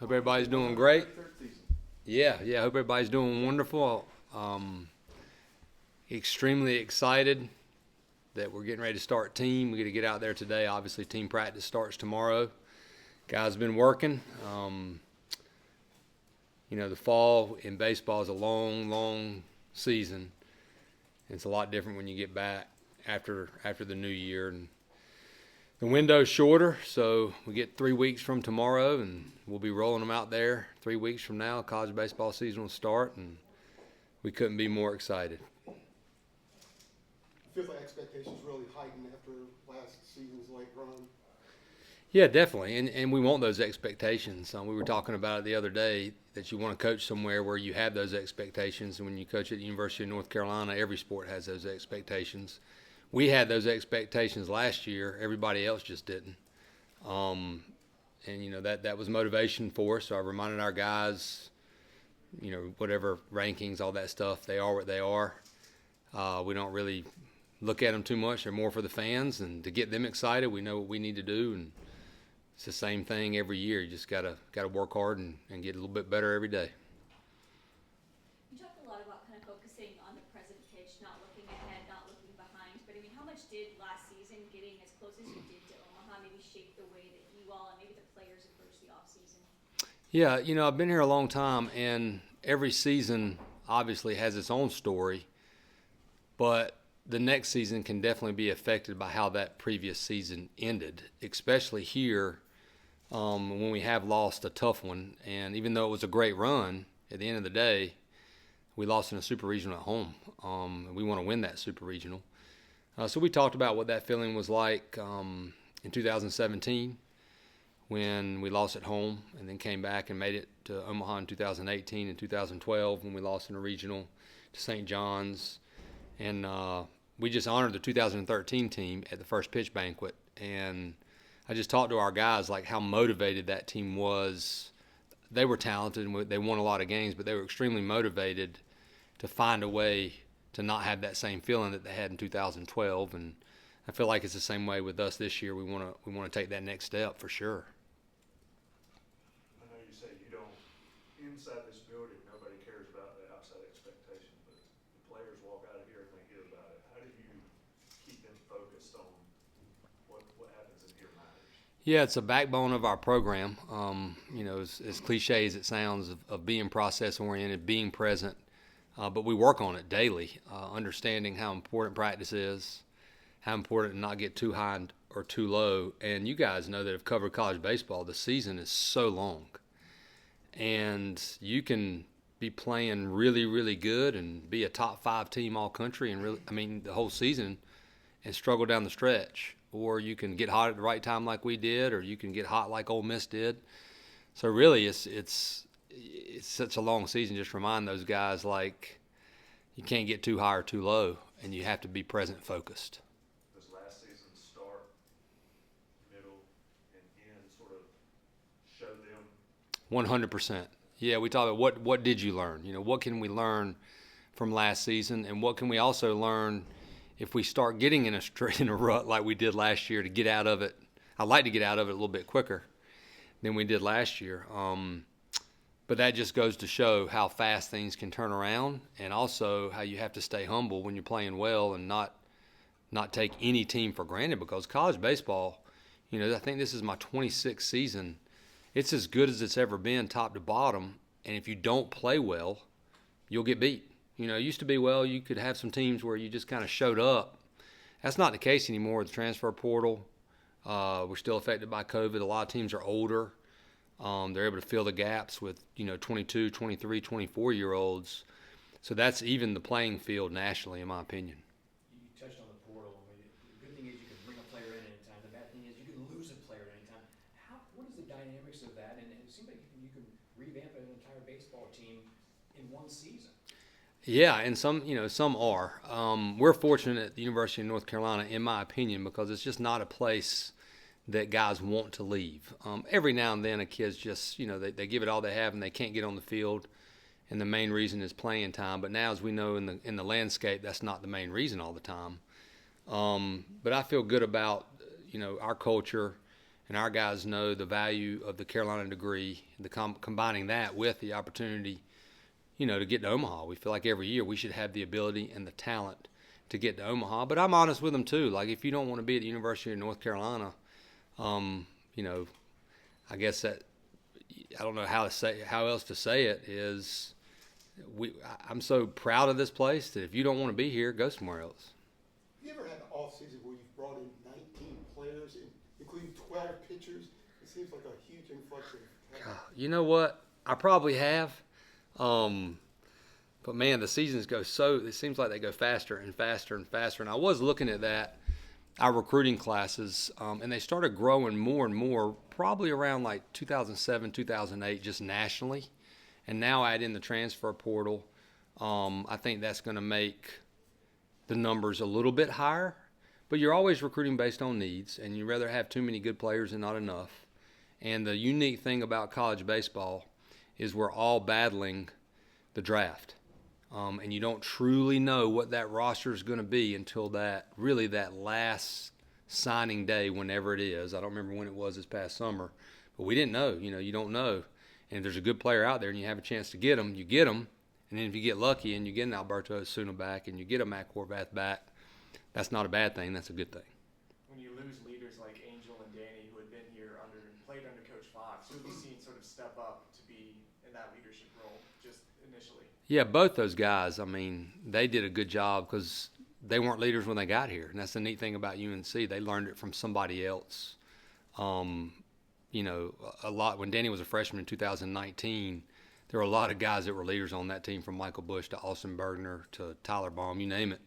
Hope everybody's doing great. Yeah. Hope everybody's doing wonderful. Extremely excited that we're getting ready to start team. We got to get out there today. Obviously, team practice starts tomorrow. Guys been working. The fall in baseball is a long season. It's a lot different when you get back after the new year, and the window's shorter, so we get 3 weeks from tomorrow, and we'll be rolling them out there. 3 weeks from now, college baseball season will start, and we couldn't be more excited. It feels like expectations really heightened after last season's late run. Yeah, definitely, and we want those expectations. We were talking about it the other day, that you want to coach somewhere where you have those expectations, and when you coach at the University of North Carolina, every sport has those expectations. We had those expectations last year. Everybody else just didn't. That was motivation for us. So I reminded our guys, whatever rankings, all that stuff, they are what they are. We don't really look at them too much. They're more for the fans, and to get them excited, we know what we need to do, and it's the same thing every year. You just gotta work hard and get a little bit better every day. You talked a lot about kind of focusing on the present pitch, not looking ahead, not looking behind. But how much did last season, getting as close as you did to Omaha, maybe shape the way that you all and maybe the players approach the off season? Yeah, I've been here a long time, and every season obviously has its own story, but the next season can definitely be affected by how that previous season ended, especially here. When we have lost a tough one, and even though it was a great run, at the end of the day, we lost in a super regional at home. We want to win that super regional. So we talked about what that feeling was like in 2017 when we lost at home, and then came back and made it to Omaha in 2018 and 2012 when we lost in a regional to St. John's. And we just honored the 2013 team at the first pitch banquet, and I just talked to our guys like how motivated that team was. They were talented and they won a lot of games, but they were extremely motivated to find a way to not have that same feeling that they had in 2012. And I feel like it's the same way with us this year. We want to take that next step for sure. I know you say you don't, inside this building, nobody cares about the outside expectation, but the players walk out of here and they hear about it. How do you keep them focused on what happens in here matters? Yeah, it's a backbone of our program. As cliche as it sounds, of being process-oriented, being present, but we work on it daily, understanding how important practice is, how important to not get too high or too low. And you guys know that have covered college baseball, the season is so long. And you can be playing really, really good and be a top 5 team all country and the whole season and struggle down the stretch. Or you can get hot at the right time like we did, or you can get hot like Ole Miss did. So really, it's such a long season. Just remind those guys like you can't get too high or too low, and you have to be present, focused. Does last season start, middle, and end sort of show them? 100%. Yeah, we talk about what did you learn? What can we learn from last season, and what can we also learn if we start getting in a rut like we did last year, to get out of it. I'd like to get out of it a little bit quicker than we did last year. But that just goes to show how fast things can turn around, and also how you have to stay humble when you're playing well and not take any team for granted, because college baseball, I think this is my 26th season. It's as good as it's ever been top to bottom, and if you don't play well, you'll get beat. It used to be, you could have some teams where you just kind of showed up. That's not the case anymore with the transfer portal. We're still affected by COVID. A lot of teams are older. They're able to fill the gaps with, 22, 23, 24-year-olds. So that's even the playing field nationally, in my opinion. You touched on the portal. The good thing is you can bring a player in at any time. The bad thing is you can lose a player at any time. What is the dynamics of that? And it seems like you can revamp an entire baseball team in one season. Yeah, and some are. We're fortunate at the University of North Carolina, in my opinion, because it's just not a place that guys want to leave. Every now and then a kid's just, they give it all they have and they can't get on the field, and the main reason is playing time. But now, as we know in the landscape, that's not the main reason all the time. But I feel good about, our culture and our guys know the value of the Carolina degree, combining that with the opportunity, to get to Omaha. We feel like every year we should have the ability and the talent to get to Omaha. But I'm honest with them too. Like, if you don't want to be at the University of North Carolina, I guess that I don't know how else to say it is. I'm so proud of this place that if you don't want to be here, go somewhere else. Have you ever had an off season where you've brought in 19 players, including 12 pitchers? It seems like a huge influx of talent. You know what? I probably have. But man, the seasons go it seems like they go faster and faster and faster. And I was looking at that, our recruiting classes, and they started growing more and more, probably around like 2007, 2008, just nationally. And now add in the transfer portal. I think that's going to make the numbers a little bit higher. But you're always recruiting based on needs, and you'd rather have too many good players than not enough. And the unique thing about college baseball is we're all battling the draft. And you don't truly know what that roster is going to be until that last signing day, whenever it is. I don't remember when it was this past summer, but we didn't know. You don't know. And if there's a good player out there and you have a chance to get them, you get them. And then if you get lucky and you get an Alberto Osuna back and you get a Matt Horvath back, that's not a bad thing. That's a good thing. When you lose leaders like Angel and Danny, who had been here played under Coach Fox, who have you seen sort of step up to be in that leadership role just initially? Yeah, both those guys, they did a good job because they weren't leaders when they got here. And that's the neat thing about UNC. They learned it from somebody else. A lot. When Danny was a freshman in 2019, there were a lot of guys that were leaders on that team, from Michael Bush to Austin Bergner to Tyler Baum, you name it.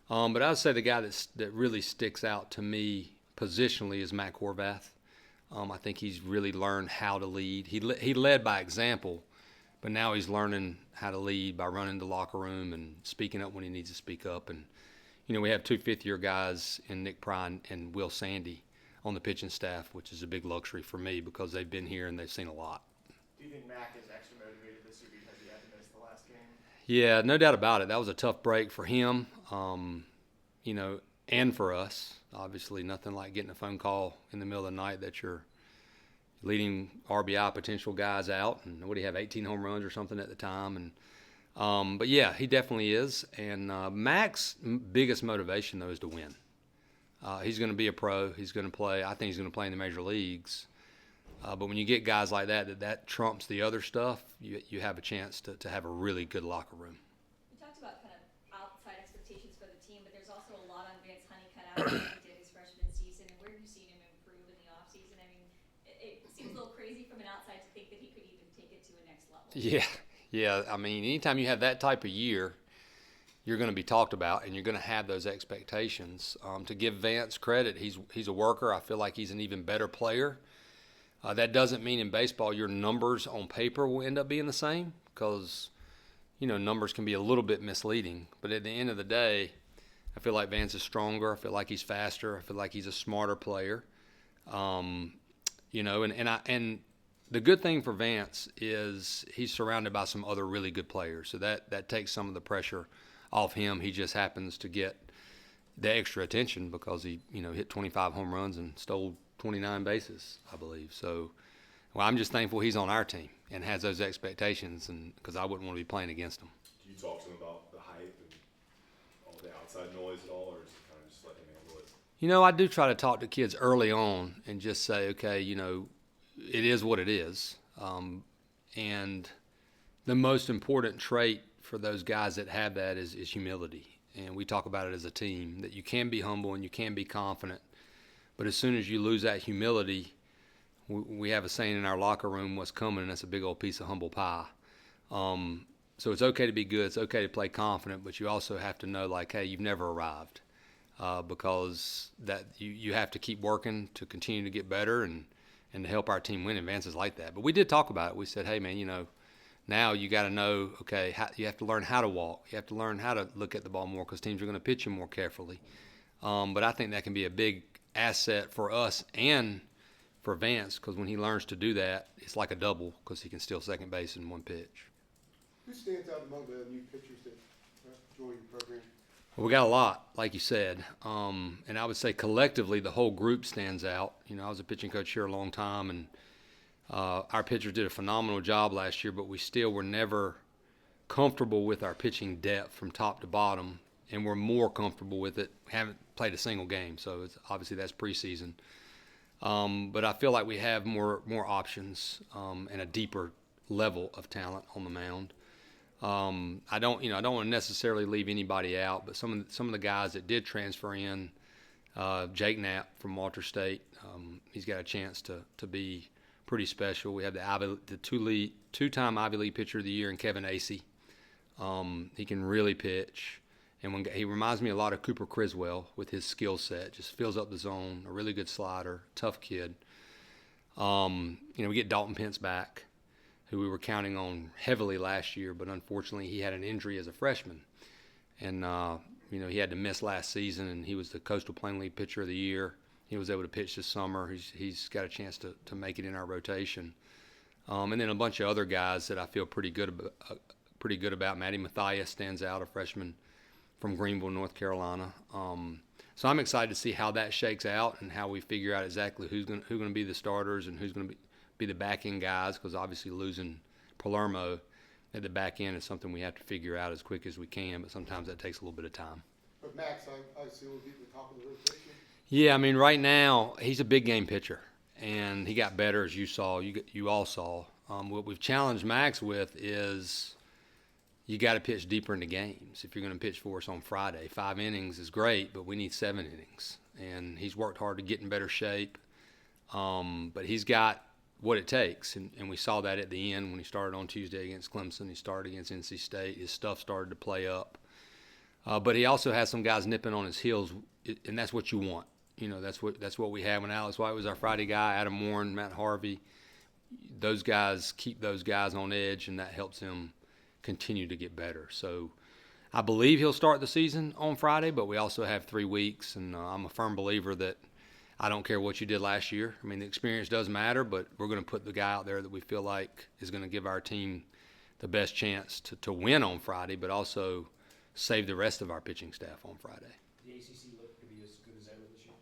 But I would say the guy that really sticks out to me positionally is Matt Horvath. I think he's really learned how to lead. He led by example, but now he's learning how to lead by running the locker room and speaking up when he needs to speak up. And, we have 2 fifth-year guys in Nick Pry and Will Sandy on the pitching staff, which is a big luxury for me because they've been here and they've seen a lot. Do you think Mac is extra motivated this year because he had to miss the last game? Yeah, no doubt about it. That was a tough break for him, and for us. Obviously, nothing like getting a phone call in the middle of the night that your leading RBI potential guy's out. And what do you have, 18 home runs or something at the time? And but yeah, he definitely is. And Mac's biggest motivation, though, is to win. He's going to be a pro. He's going to play. I think he's going to play in the major leagues. But when you get guys like that trumps the other stuff, you have a chance to have a really good locker room. You talked about kind of outside expectations for the team, but there's also a lot on Vance Honeycutt after he did his freshman season. And where have you seen him improve in the offseason? It seems a little crazy from an outside to think that he could even take it to a next level. Yeah. Anytime you have that type of year, you're going to be talked about, and you're going to have those expectations. To give Vance credit, he's a worker. I feel like he's an even better player. That doesn't mean in baseball your numbers on paper will end up being the same, because numbers can be a little bit misleading. But at the end of the day, I feel like Vance is stronger. I feel like he's faster. I feel like he's a smarter player. And the good thing for Vance is he's surrounded by some other really good players, so that takes some of the pressure off him. He just happens to get the extra attention because he hit 25 home runs and stole 29 bases, I believe. So, I'm just thankful he's on our team and has those expectations, and because I wouldn't want to be playing against him. Do you talk to him about the hype and all the outside noise at all, or is it kind of just let him handle it? I do try to talk to kids early on and just say, okay, it is what it is. And the most important trait for those guys that have that is humility. And we talk about it as a team, that you can be humble and you can be confident. But as soon as you lose that humility, we have a saying in our locker room, what's coming, and that's a big old piece of humble pie. So it's okay to be good. It's okay to play confident, but you also have to know, like, hey, you've never arrived, because that you have to keep working to continue to get better and to help our team win. Advances like that. But we did talk about it. We said, hey, man, now you got to know, okay, you have to learn how to walk. You have to learn how to look at the ball more, because teams are going to pitch you more carefully. But I think that can be a big asset for us and for Vance, because when he learns to do that, it's like a double, because he can steal second base in one pitch. Who stands out among the new pitchers that join your program? Well, we got a lot, like you said, and I would say collectively the whole group stands out. I was a pitching coach here a long time, and our pitchers did a phenomenal job last year, but we still were never comfortable with our pitching depth from top to bottom, and we're more comfortable with it. Haven't played a single game, so obviously that's preseason. But I feel like we have more options and a deeper level of talent on the mound. I don't want to necessarily leave anybody out, but some of the guys that did transfer in, Jake Knapp from Walter State, he's got a chance to be pretty special. We have the two-time Ivy League Pitcher of the Year in Kevin Acey. He can really pitch, and he reminds me a lot of Cooper Criswell with his skill set. Just fills up the zone, a really good slider, tough kid. We get Dalton Pence back, who we were counting on heavily last year, but unfortunately he had an injury as a freshman. And, he had to miss last season, and he was the Coastal Plain League Pitcher of the Year. He was able to pitch this summer. He's got a chance to make it in our rotation. And then a bunch of other guys that I feel pretty good about. Matty Mathias stands out, a freshman from Greenville, North Carolina. So I'm excited to see how that shakes out and how we figure out exactly who's going to be the starters and who's going to be the back end guys, because obviously losing Palermo at the back end is something we have to figure out as quick as we can, but sometimes that takes a little bit of time. But Max, I assume will be at the top of the rotation. Yeah, I mean, right now he's a big game pitcher, and he got better, as you all saw. What we've challenged Max with is you got to pitch deeper into games if you're going to pitch for us on Friday. 5 innings is great, but we need 7 innings, and he's worked hard to get in better shape. But he's got what it takes, and we saw that at the end when he started on Tuesday against Clemson. He started against NC State. His stuff started to play up. But he also has some guys nipping on his heels, and that's what you want. That's what we have when Alex White was our Friday guy, Adam Warren, Matt Harvey. Those guys keep those guys on edge, and that helps him continue to get better. So I believe he'll start the season on Friday, but we also have 3 weeks, and I'm a firm believer that I don't care what you did last year. I mean, the experience does matter, but we're going to put the guy out there that we feel like is going to give our team the best chance to win on Friday, but also save the rest of our pitching staff on Friday. The ACC look to be as good as ever this year?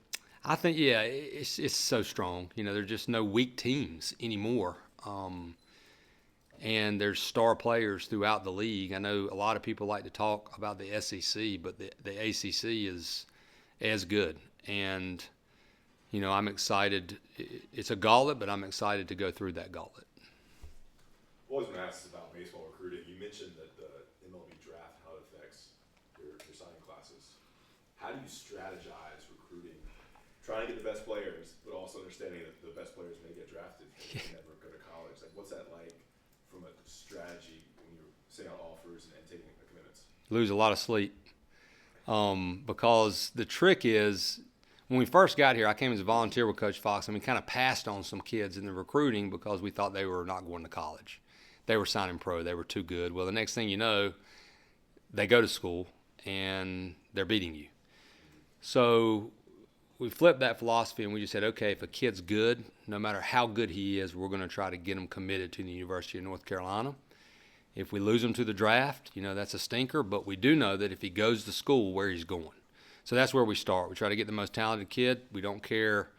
I think, yeah, it's so strong. There's just no weak teams anymore. And there's star players throughout the league. I know a lot of people like to talk about the SEC, but the ACC is as good. And I'm excited. It's a gauntlet, but I'm excited to go through that gauntlet. I've always been asked about baseball recruiting. You mentioned that the MLB draft, how it affects your signing classes. How do you strategize recruiting, trying to get the best players, but also understanding that the best players may get drafted and never go to college? Like, what's that like from a strategy when you're sending out offers and taking the commitments? Lose a lot of sleep. Because the trick is, when we first got here, I came as a volunteer with Coach Fox, and we kind of passed on some kids in the recruiting because we thought they were not going to college. They were signing pro. They were too good. Well, the next thing you know, they go to school, and they're beating you. So we flipped that philosophy, and we just said, okay, if a kid's good, no matter how good he is, we're going to try to get him committed to the University of North Carolina. If we lose him to the draft, that's a stinker, but we do know that if he goes to school, where he's going. So that's where we start. We try to get the most talented kid. We don't care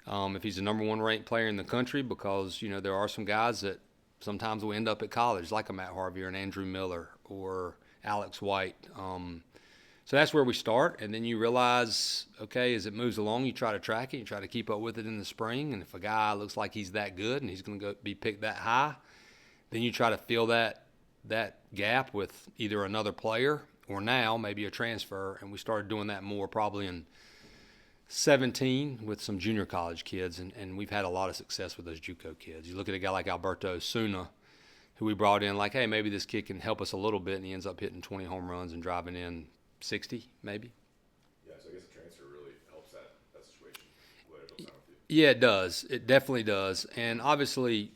if he's the number 1 ranked player in the country, because, there are some guys that sometimes will end up at college, like a Matt Harvey or an Andrew Miller or Alex White. So that's where we start. And then you realize, okay, as it moves along, you try to track it. You try to keep up with it in the spring. And if a guy looks like he's that good and he's going to be picked that high, then you try to fill that gap with either another player or now maybe a transfer. And we started doing that more probably in 17 with some junior college kids, and we've had a lot of success with those JUCO kids. You look at a guy like Alberto Suna, who we brought in like, hey, maybe this kid can help us a little bit, and he ends up hitting 20 home runs and driving in 60 maybe. Yeah, so I guess a transfer really helps that situation. Yeah, it does. It definitely does. And obviously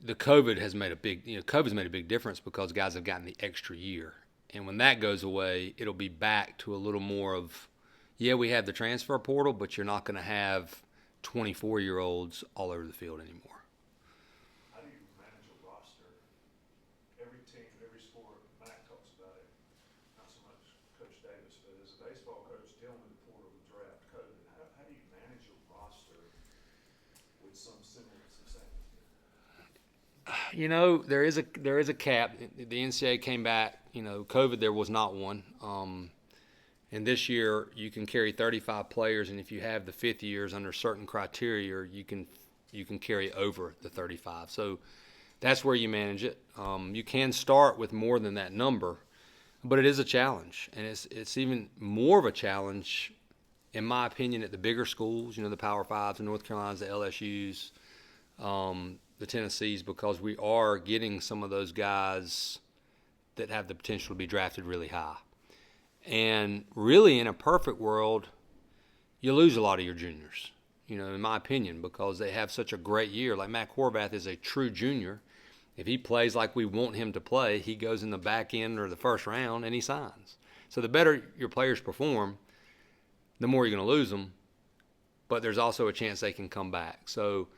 the COVID's made a big difference, because guys have gotten the extra year. And when that goes away, it'll be back to a little more of, yeah, we have the transfer portal, but you're not going to have 24-year-olds all over the field anymore. How do you manage a roster? Every team, every sport, Mac talks about it, not so much Coach Davis, but a baseball coach dealing with the portal, the draft, COVID, how do you manage your roster with some semblance of sanity? You know, there is a cap. The NCAA came back. You know, COVID there was not one. And this year you can carry 35 players, and if you have the fifth years under certain criteria, you can carry over the 35. So that's where you manage it. You can start with more than that number, but it is a challenge, and it's even more of a challenge, in my opinion, at the bigger schools. You know, the Power Fives, the North Carolinas, the LSU's, the Tennessees, because we are getting some of those guys that have the potential to be drafted really high. And really, in a perfect world, you lose a lot of your juniors, you know, in my opinion, because they have such a great year. Like Matt Horvath is a true junior. If he plays like we want him to play, he goes in the back end or the first round and he signs. So the better your players perform, the more you're going to lose them. But there's also a chance they can come back. So,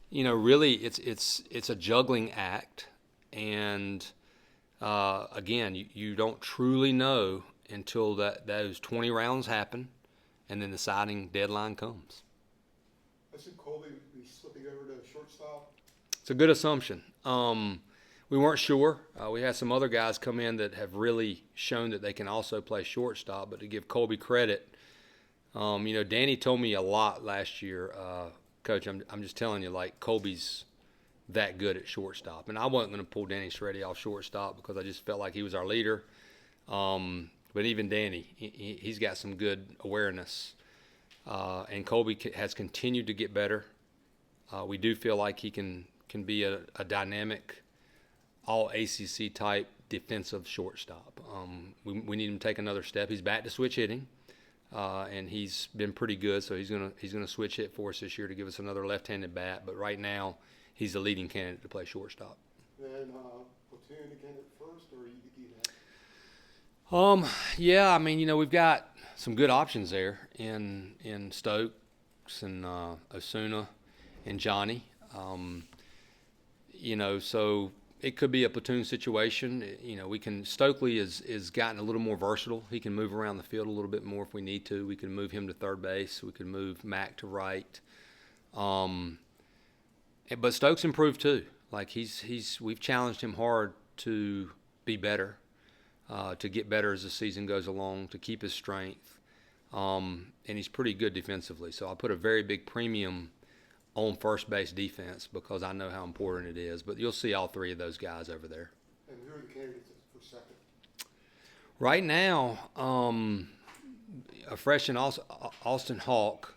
you know, really, it's a juggling act. And again, you don't truly know until those 20 rounds happen, and then the signing deadline comes. I see Colby be slipping over to shortstop. It's a good assumption. We weren't sure. We had some other guys come in that have really shown that they can also play shortstop, but to give Colby credit, you know, Danny told me a lot last year, Coach, I'm just telling you, like, Colby's that good at shortstop. And I wasn't going to pull Danny Shreddy off shortstop because I just felt like he was our leader. But even Danny, he's got some good awareness. And Colby has continued to get better. We do feel like he can be a dynamic, all ACC type defensive shortstop. We need him to take another step. He's back to switch hitting, and he's been pretty good. So he's gonna switch hit for us this year to give us another left-handed bat. But right now, he's the leading candidate to play shortstop. Then platoon again at first, or you think you'd have? Yeah, I mean, you know, we've got some good options there in Stokes and Osuna and Johnny. You know, so it could be a platoon situation. You know, Stokely is gotten a little more versatile. He can move around the field a little bit more if we need to. We can move him to third base. We can move Mac to right. But Stokes improved too. Like we've challenged him hard to be better, to get better as the season goes along, to keep his strength. And he's pretty good defensively. So I put a very big premium on first base defense because I know how important it is. But you'll see all three of those guys over there. And who are the candidates for second? Right now, a freshman, Austin Hawk,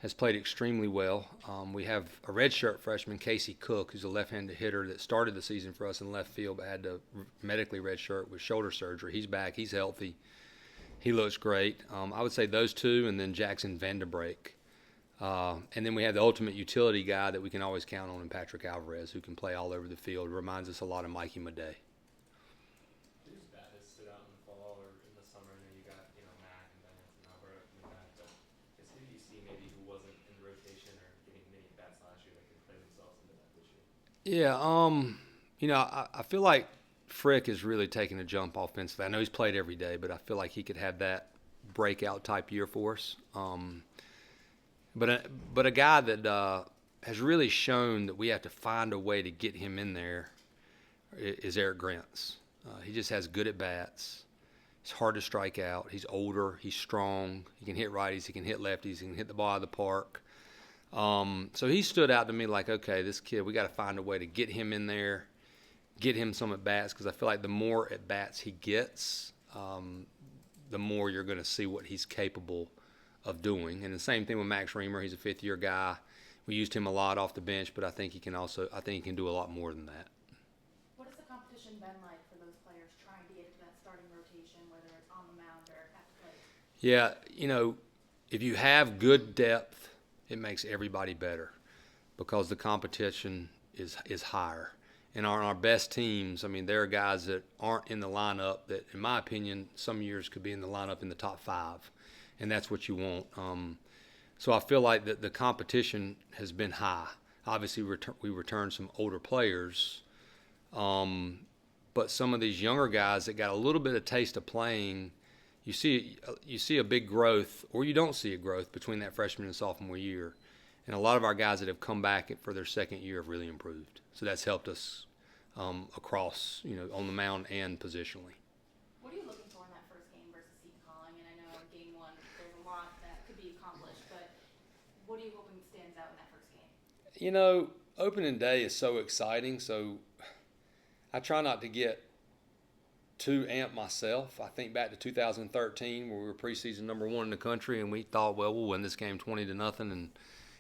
has played extremely well. We have a redshirt freshman, Casey Cook, who's a left-handed hitter that started the season for us in left field but had to medically redshirt with shoulder surgery. He's back. He's healthy. He looks great. I would say those two, and then Jackson Vanderbrake. And then we have the ultimate utility guy that we can always count on in Patrick Alvarez, who can play all over the field. Reminds us a lot of Mikey Madej. Who's bat has stood out in the fall or in the summer? I know you got, Mac and Vance and Albert in the back, but just who do you see maybe who wasn't in the rotation or getting many bats last year that could play themselves into that this year? Yeah, I feel like Frick is really taking a jump offensively. I know he's played every day, but I feel like he could have that breakout type year for us. But a guy that has really shown that we have to find a way to get him in there is Eric Grants. He just has good at bats. It's hard to strike out. He's older. He's strong. He can hit righties. He can hit lefties. He can hit the ball out of the park. So he stood out to me like, okay, this kid, we got to find a way to get him in there, get him some at bats, because I feel like the more at bats he gets, the more you're going to see what he's capable of doing. And the same thing with Max Reamer. He's a fifth-year guy. We used him a lot off the bench, but I think he can do a lot more than that. What has the competition been like for those players trying to get to that starting rotation, whether it's on the mound or at the plate? Yeah, if you have good depth, it makes everybody better because the competition is higher. And on our best teams, I mean, there are guys that aren't in the lineup that, in my opinion, some years could be in the lineup in the top 5. And that's what you want. So I feel like the competition has been high. Obviously, we returned some older players, but some of these younger guys that got a little bit of taste of playing, you see a big growth, or you don't see a growth between that freshman and sophomore year. And a lot of our guys that have come back for their second year have really improved. So that's helped us across, on the mound and positionally. What are you looking for in that first game versus Seton Calling? And I know in game one there's a lot that could be accomplished, but what are you hoping stands out in that first game? Opening day is so exciting, so I try not to get too amped myself. I think back to 2013 where we were preseason number 1 in the country, and we thought, well, we'll win this game 20-0, and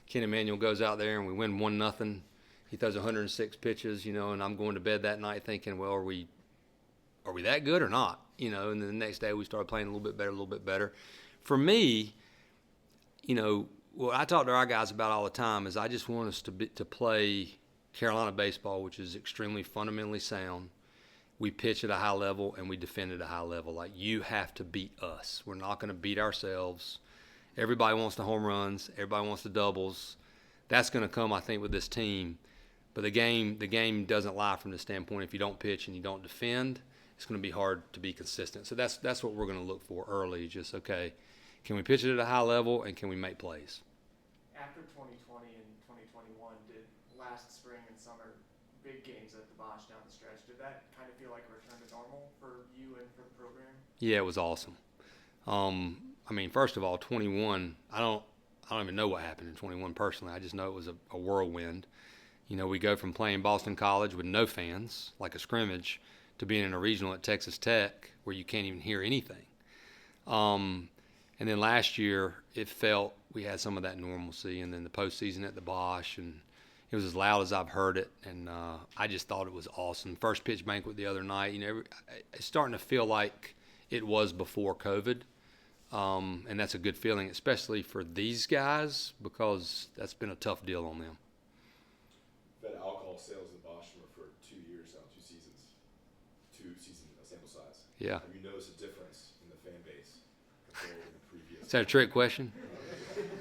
Ken Emanuel goes out there and we win 1-0. He throws 106 pitches, and I'm going to bed that night thinking, well, are we that good or not? And then the next day we started playing a little bit better. For me, what I talk to our guys about all the time is I just want us to play Carolina baseball, which is extremely fundamentally sound. We pitch at a high level and we defend at a high level. Like, you have to beat us. We're not going to beat ourselves. Everybody wants the home runs. Everybody wants the doubles. That's going to come, I think, with this team. But the game doesn't lie from the standpoint, if you don't pitch and you don't defend, it's going to be hard to be consistent. So that's what we're going to look for early. Just, okay, can we pitch it at a high level and can we make plays? After 2020 and 2021, did last spring and summer big games at the Bosh down the stretch, did that kind of feel like a return to normal for you and for the program? Yeah, it was awesome. First of all, 21, I don't even know what happened in 21 personally. I just know it was a whirlwind. We go from playing Boston College with no fans, like a scrimmage, to being in a regional at Texas Tech where you can't even hear anything. And then last year, it felt we had some of that normalcy, and then the postseason at the Bosh, and it was as loud as I've heard it, and I just thought it was awesome. First pitch banquet the other night, it's starting to feel like it was before COVID, and that's a good feeling, especially for these guys, because that's been a tough deal on them. We've had alcohol sales in Boshamer for 2 years now, 2 seasons, 2 season sample size. Yeah. Have you noticed a difference in the fan base compared to the previous? Is that a trick question?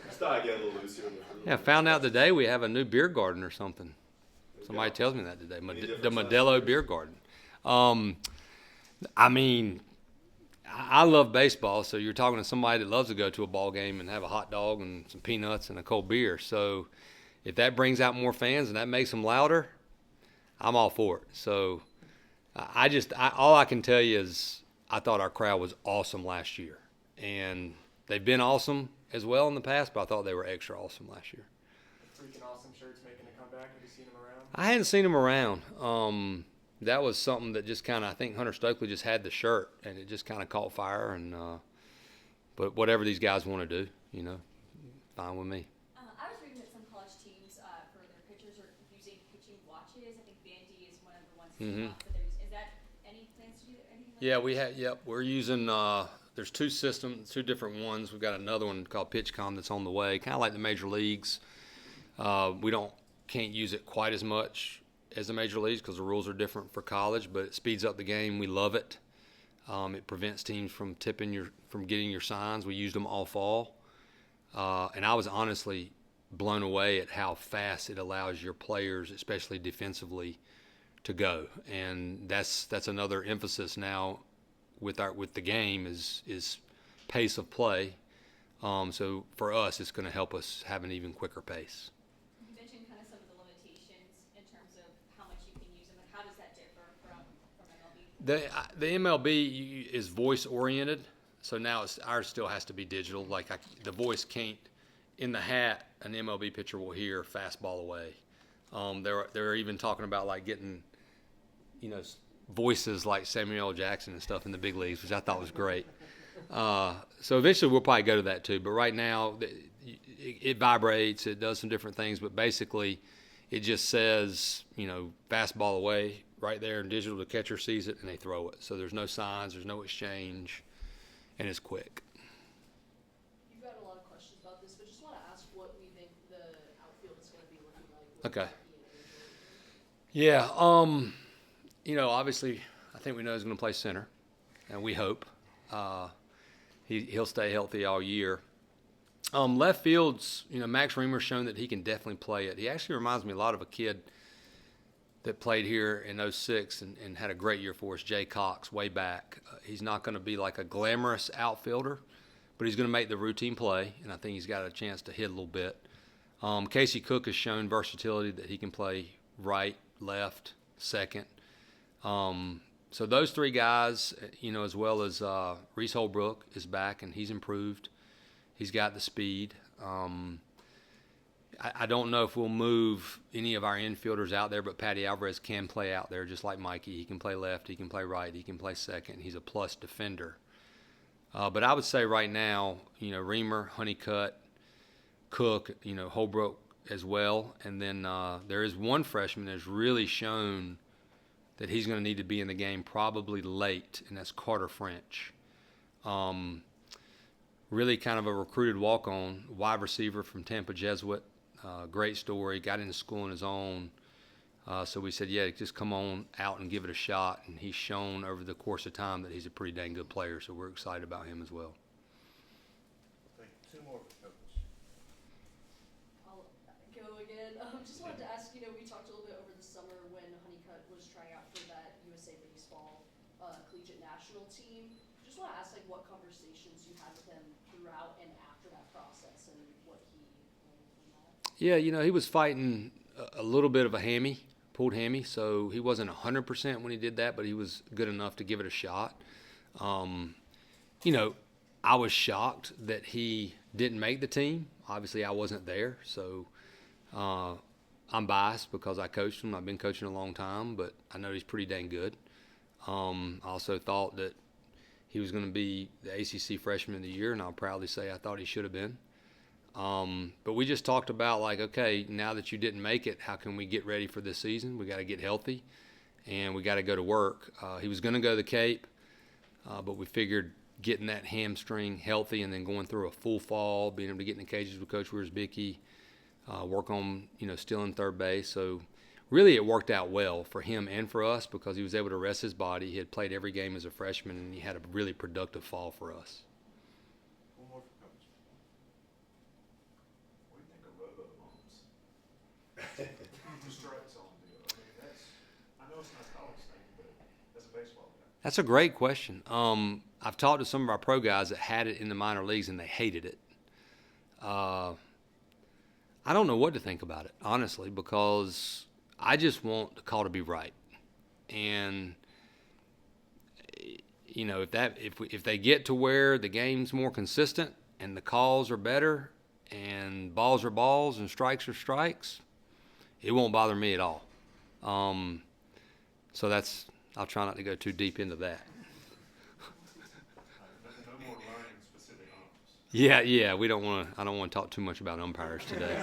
Just thought I'd get a little loose here. Yeah, found out today we have a new beer garden or something. Somebody tells me that today. The Modelo Beer Garden. I love baseball, so you're talking to somebody that loves to go to a ball game and have a hot dog and some peanuts and a cold beer. So if that brings out more fans and that makes them louder, I'm all for it. So all I can tell you is I thought our crowd was awesome last year. And they've been awesome as well in the past, but I thought they were extra awesome last year. Freaking awesome shirts making a comeback. Have you seen them around? I hadn't seen them around. That was something that just kind of, I think Hunter Stokely just had the shirt, and it just kind of caught fire. And but whatever these guys want to do, fine with me. I was reading that some college teams, for their pitchers, are using pitching watches. I think Vandy is one of the ones that came up for those. Is that any plans to do anything like Yeah, that? we have. Yep, we're using. There's 2 systems, 2 different ones. We've got another one called PitchCom that's on the way, kind of like the major leagues. We can't use it quite as much as the major leagues because the rules are different for college, but it speeds up the game. We love it. It prevents teams from getting your signs. We used them all fall, and I was honestly blown away at how fast it allows your players, especially defensively, to go. And that's another emphasis now with the game is pace of play. So for us, it's going to help us have an even quicker pace. You mentioned kind of some of the limitations in terms of how much you can use them. How does that differ from MLB? The MLB is voice oriented, so now ours still has to be digital. Like the voice can't, in the hat, an MLB pitcher will hear fastball away. They're even talking about like getting, voices like Samuel L. Jackson and stuff in the big leagues, which I thought was great. So eventually we'll probably go to that too. But right now it vibrates, it does some different things, but basically it just says, fastball away right there in digital. The catcher sees it and they throw it. So there's no signs, there's no exchange, and it's quick. You've got a lot of questions about this, but just want to ask what we think the outfield is going to be looking like. Okay. Yeah. Obviously, I think we know he's going to play center, and we hope he'll stay healthy all year. Left field's, Max Reamer's shown that he can definitely play it. He actually reminds me a lot of a kid that played here in '06 and had a great year for us, Jay Cox, way back. He's not going to be like a glamorous outfielder, but he's going to make the routine play, and I think he's got a chance to hit a little bit. Casey Cook has shown versatility that he can play right, left, second. So those three guys, as well as Reese Holbrook is back, and he's improved. He's got the speed. I don't know if we'll move any of our infielders out there, but Patty Alvarez can play out there just like Mikey. He can play left, he can play right, he can play second. He's a plus defender. But I would say right now, Reamer, Honeycutt, Cook, Holbrook as well. And then there is one freshman that's really shown that he's going to need to be in the game probably late, and that's Carter French. Really kind of a recruited walk-on, wide receiver from Tampa Jesuit. Great story, got into school on his own. So we said, yeah, just come on out and give it a shot. And he's shown over the course of time that he's a pretty dang good player, so we're excited about him as well. Thank you. Two more for Coach. I'll go again. Just wanted to ask, we talked a little bit over the summer when Honeycutt was trying out for that USA Baseball Collegiate National team. Just want to ask, what conversations you had with him throughout and after that process and what he learned from that? Yeah, he was fighting a little bit of a pulled hammy, so he wasn't 100% when he did that, but he was good enough to give it a shot. I was shocked that he didn't make the team. Obviously, I wasn't there, so I'm biased because I coached him. I've been coaching a long time, but I know he's pretty dang good. I also thought that he was going to be the ACC Freshman of the Year, and I'll proudly say I thought he should have been. But we just talked about, okay, now that you didn't make it, how can we get ready for this season? We got to get healthy, and we got to go to work. He was going to go to the Cape, but we figured getting that hamstring healthy and then going through a full fall, being able to get in the cages with Coach Wiersbicki, work on, stealing third base. So really it worked out well for him and for us because he was able to rest his body. He had played every game as a freshman, and he had a really productive fall for us. One more for Coach. What do you think of Robo moms? The strikes on deal. I know it's not a college thing, but as a baseball guy. That's a great question. I've talked to some of our pro guys that had it in the minor leagues, and they hated it. I don't know what to think about it, honestly, because I just want the call to be right. And, if they get to where the game's more consistent and the calls are better and balls are balls and strikes are strikes, it won't bother me at all. So I'll try not to go too deep into that. No more learning specific umps. Yeah, I don't want to talk too much about umpires today.